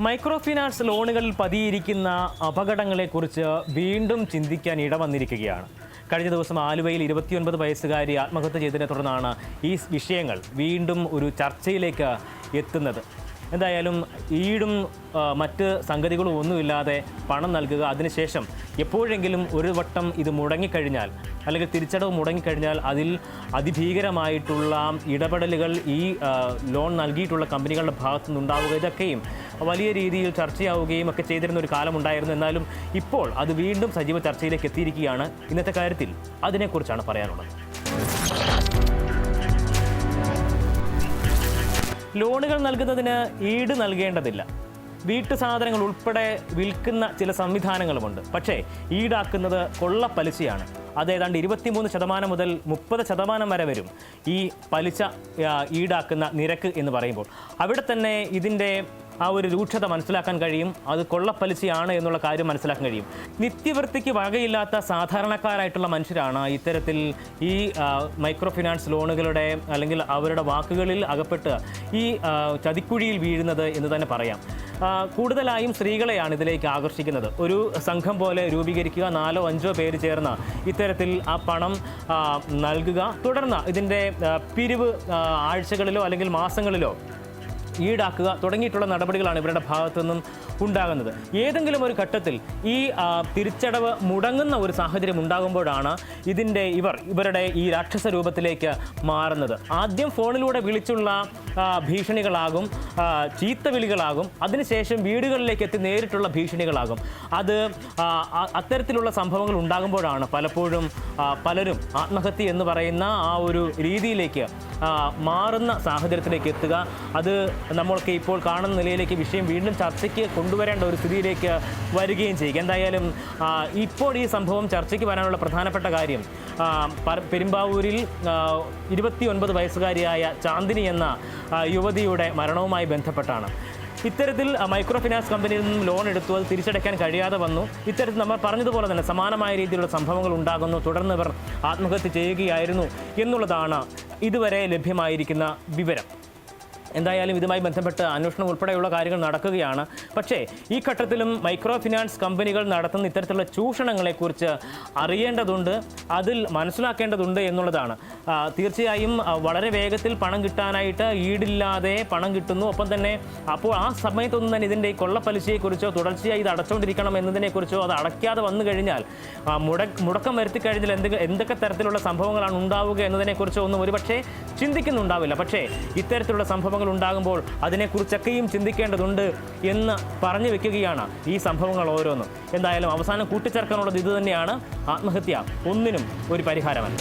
Micro finance ലോണുകളിൽ പതിയിരിക്കുന്ന അപകടങ്ങളെക്കുറിച്ച് വീണ്ടും ചിന്തിക്കാൻ ഇടവന്നിരിക്കുകയാണ്. കഴിഞ്ഞ ദിവസം ആലുവയിൽ 29 വയസ്സുകാരി ആത്മഹത്യ ചെയ്തതിനെ തുടർന്നാണ് ഈ വിഷയങ്ങൾ വീണ്ടും ഒരു ചർച്ചയിലേക്ക് എത്തുന്നത്. എന്തായാലും ഈടും മറ്റ് സംഗതികളും ഒന്നുമില്ലാതെ പണം നൽകുക, അതിനുശേഷം എപ്പോഴെങ്കിലും ഒരു വട്ടം ഇത് മുടങ്ങിക്കഴിഞ്ഞാൽ അല്ലെങ്കിൽ തിരിച്ചടവ് മുടങ്ങിക്കഴിഞ്ഞാൽ അതിൽ അതിഭീകരമായിട്ടുള്ള ഇടപെടലുകൾ ഈ ലോൺ നൽകിയിട്ടുള്ള കമ്പനികളുടെ ഭാഗത്തു നിന്നുണ്ടാവുക, ഇതൊക്കെയും വലിയ രീതിയിൽ ചർച്ചയാവുകയും ഒക്കെ ചെയ്തിരുന്ന ഒരു കാലമുണ്ടായിരുന്നു. എന്നാലും ഇപ്പോൾ അത് വീണ്ടും സജീവ ചർച്ചയിലേക്ക് എത്തിയിരിക്കുകയാണ്. ഇന്നത്തെ കാര്യത്തിൽ അതിനെക്കുറിച്ചാണ് പറയാനുള്ളത്. ലോണുകൾ നൽകുന്നതിന് ഈട് നൽകേണ്ടതില്ല. വീട്ടു സാധനങ്ങൾ ഉൾപ്പെടെ വിൽക്കുന്ന ചില സംവിധാനങ്ങളുമുണ്ട്. പക്ഷേ ഈടാക്കുന്നത് കൊള്ളപ്പലിശയാണ്. അത് ഏതാണ്ട് 23% മുതൽ 30% വരെ വരും ഈ പലിശ ഈടാക്കുന്ന നിരക്ക് എന്ന് പറയുമ്പോൾ. അവിടെ തന്നെ ഇതിൻ്റെ ആ ഒരു രൂക്ഷത മനസ്സിലാക്കാൻ കഴിയും. അത് കൊള്ളപ്പലിശയാണ് എന്നുള്ള കാര്യം മനസ്സിലാക്കാൻ കഴിയും. നിത്യവൃത്തിക്ക് വകയില്ലാത്ത സാധാരണക്കാരായിട്ടുള്ള മനുഷ്യരാണ് ഇത്തരത്തിൽ ഈ മൈക്രോ ഫിനാൻസ് ലോണുകളുടെ അല്ലെങ്കിൽ അവരുടെ വാക്കുകളിൽ അകപ്പെട്ട് ഈ ചതിക്കുഴിയിൽ വീഴുന്നത് എന്ന് തന്നെ പറയാം. കൂടുതലായും സ്ത്രീകളെയാണ് ഇതിലേക്ക് ആകർഷിക്കുന്നത്. ഒരു സംഘം പോലെ രൂപീകരിക്കുക, 4-5 പേര് ചേർന്ന് ഇത്തരത്തിൽ ആ പണം നൽകുക, തുടർന്ന് ഇതിൻ്റെ പിരിവ് ആഴ്ചകളിലോ അല്ലെങ്കിൽ മാസങ്ങളിലോ ഈടാക്കുക തുടങ്ങിയിട്ടുള്ള നടപടികളാണ് ഇവരുടെ ഭാഗത്തു നിന്നും ഉണ്ടാകുന്നത്. ഏതെങ്കിലും ഒരു ഘട്ടത്തിൽ ഈ തിരിച്ചടവ് മുടങ്ങുന്ന ഒരു സാഹചര്യം ഉണ്ടാകുമ്പോഴാണ് ഇവരുടെ ഈ രാക്ഷസ രൂപത്തിലേക്ക് മാറുന്നത്. ആദ്യം ഫോണിലൂടെ വിളിച്ചുള്ള ഭീഷണികളാകും, ചീത്ത വിളികളാകും, അതിനുശേഷം വീടുകളിലേക്ക് എത്തി നേരിട്ടുള്ള ഭീഷണികളാകും. അത്തരത്തിലുള്ള സംഭവങ്ങൾ ഉണ്ടാകുമ്പോഴാണ് പലപ്പോഴും പലരും ആത്മഹത്യ എന്ന് പറയുന്ന ആ ഒരു രീതിയിലേക്ക് മാറുന്ന സാഹചര്യത്തിലേക്ക് എത്തുക. അത് നമ്മൾക്ക് ഇപ്പോൾ കാണുന്ന നിലയിലേക്ക് വിഷയം വീണ്ടും ചർച്ചയ്ക്ക് കൊണ്ടുവരേണ്ട ഒരു സ്ഥിതിയിലേക്ക് വരികയും ചെയ്യുക. എന്തായാലും ഇപ്പോൾ ഈ സംഭവം ചർച്ചയ്ക്ക് വരാനുള്ള പ്രധാനപ്പെട്ട കാര്യം പെരുമ്പാവൂരിൽ 29 വയസ്സുകാരിയായ ചാന്ദിനി എന്ന യുവതിയുടെ മരണവുമായി ബന്ധപ്പെട്ടാണ്. ഇത്തരത്തിൽ മൈക്രോ ഫിനാൻസ് കമ്പനിയിൽ നിന്നും ലോൺ എടുത്തു, അത് തിരിച്ചടയ്ക്കാൻ കഴിയാതെ വന്നു. ഇത്തരത്തിൽ നമ്മൾ പറഞ്ഞതുപോലെ തന്നെ സമാനമായ രീതിയിലുള്ള സംഭവങ്ങൾ ഉണ്ടാകുന്നു. തുടർന്ന് ഇവർ ആത്മഹത്യ ചെയ്യുകയായിരുന്നു എന്നുള്ളതാണ് ഇതുവരെ ലഭ്യമായിരിക്കുന്ന വിവരം. എന്തായാലും ഇതുമായി ബന്ധപ്പെട്ട് അന്വേഷണം ഉൾപ്പെടെയുള്ള കാര്യങ്ങൾ നടക്കുകയാണ്. പക്ഷേ ഈ ഘട്ടത്തിലും മൈക്രോ ഫിനാൻസ് കമ്പനികൾ നടത്തുന്ന ഇത്തരത്തിലുള്ള ചൂഷണങ്ങളെക്കുറിച്ച് അറിയേണ്ടതുണ്ട്, അതിൽ മനസ്സിലാക്കേണ്ടതുണ്ട് എന്നുള്ളതാണ്. തീർച്ചയായും വളരെ വേഗത്തിൽ പണം കിട്ടാനായിട്ട് ഈടില്ലാതെ പണം കിട്ടുന്നു. ഒപ്പം തന്നെ അപ്പോൾ ആ സമയത്തൊന്നും തന്നെ ഇതിൻ്റെ കൊള്ളപ്പലിശയെക്കുറിച്ചോ തുടർച്ചയായി ഇത് അടച്ചുകൊണ്ടിരിക്കണം എന്നതിനെക്കുറിച്ചോ അത് അടയ്ക്കാതെ വന്നു കഴിഞ്ഞാൽ മുടക്കം വരുത്തി കഴിഞ്ഞാൽ എന്തൊക്കെ തരത്തിലുള്ള സംഭവങ്ങളാണ് ഉണ്ടാവുക എന്നതിനെക്കുറിച്ചോ ഒന്നും ഒരുപക്ഷെ ചിന്തിക്കുന്നുണ്ടാവില്ല. പക്ഷേ ഇത്തരത്തിലുള്ള സംഭവങ്ങൾ ഉണ്ടാകുമ്പോൾ അതിനെക്കുറിച്ചൊക്കെയും ചിന്തിക്കേണ്ടതുണ്ട് എന്ന് പറഞ്ഞു വെക്കുകയാണ് ഈ സംഭവങ്ങൾ ഓരോന്നും. എന്തായാലും അവസാനം കൂട്ടിച്ചേർക്കാനുള്ളത് ഇതുതന്നെയാണ്, ആത്മഹത്യ ഒന്നിനും ഒരു പരിഹാരമല്ല.